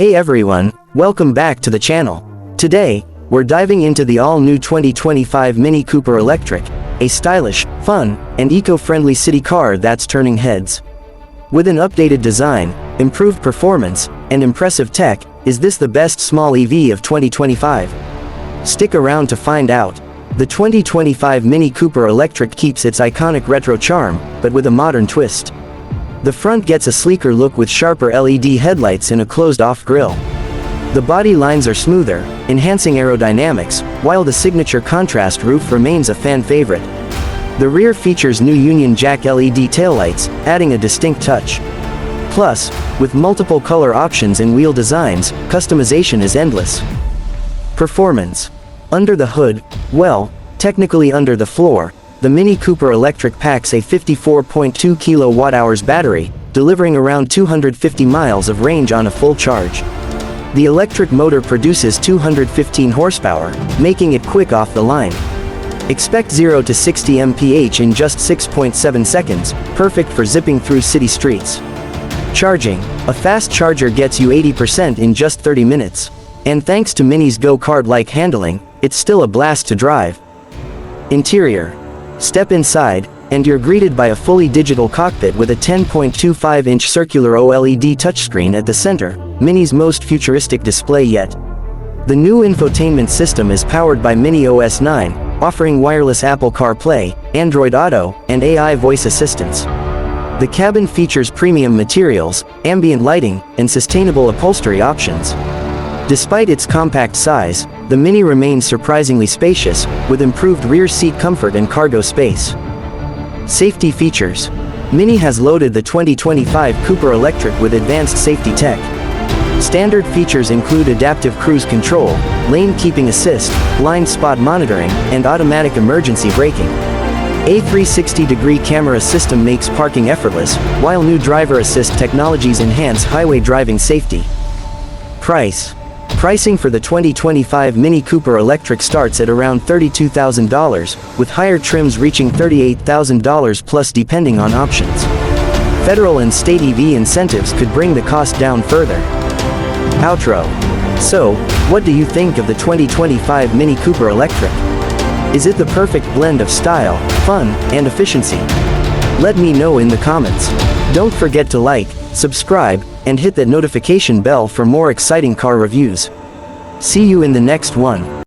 Hey everyone, welcome back to the channel. Today, we're diving into the all-new 2025 Mini Cooper Electric, a stylish, fun, and eco-friendly city car that's turning heads. With an updated design, improved performance, and impressive tech, is this the best small EV of 2025? Stick around to find out. The 2025 Mini Cooper Electric keeps its iconic retro charm, but with a modern twist. The front gets a sleeker look with sharper LED headlights and a closed-off grille. The body lines are smoother, enhancing aerodynamics, while the signature contrast roof remains a fan favorite. The rear features new Union Jack LED taillights, adding a distinct touch. Plus, with multiple color options and wheel designs, customization is endless. Performance. Under the hood, well, technically under the floor, the Mini Cooper Electric packs a 54.2 kWh battery, delivering around 250 miles of range on a full charge. The electric motor produces 215 horsepower, making it quick off the line. Expect 0 to 60 mph in just 6.7 seconds, perfect for zipping through city streets. Charging. A fast charger gets you 80% in just 30 minutes. And thanks to Mini's go-kart-like handling, it's still a blast to drive. Interior. Step inside, and you're greeted by a fully digital cockpit with a 10.25-inch circular OLED touchscreen at the center, Mini's most futuristic display yet. The new infotainment system is powered by Mini OS 9, offering wireless Apple CarPlay, Android Auto, and AI voice assistance. The cabin features premium materials, ambient lighting, and sustainable upholstery options. Despite its compact size, the Mini remains surprisingly spacious, with improved rear seat comfort and cargo space. Safety features. Mini has loaded the 2025 Cooper Electric with advanced safety tech. Standard features include adaptive cruise control, lane keeping assist, blind spot monitoring, and automatic emergency braking. A 360-degree camera system makes parking effortless, while new driver assist technologies enhance highway driving safety. Price. Pricing for the 2025 Mini Cooper Electric starts at around $32,000, with higher trims reaching $38,000 plus depending on options. Federal and state EV incentives could bring the cost down further. Outro. So, what do you think of the 2025 Mini Cooper Electric? Is it the perfect blend of style, fun, and efficiency? Let me know in the comments. Don't forget to like, subscribe, and hit that notification bell for more exciting car reviews. See you in the next one.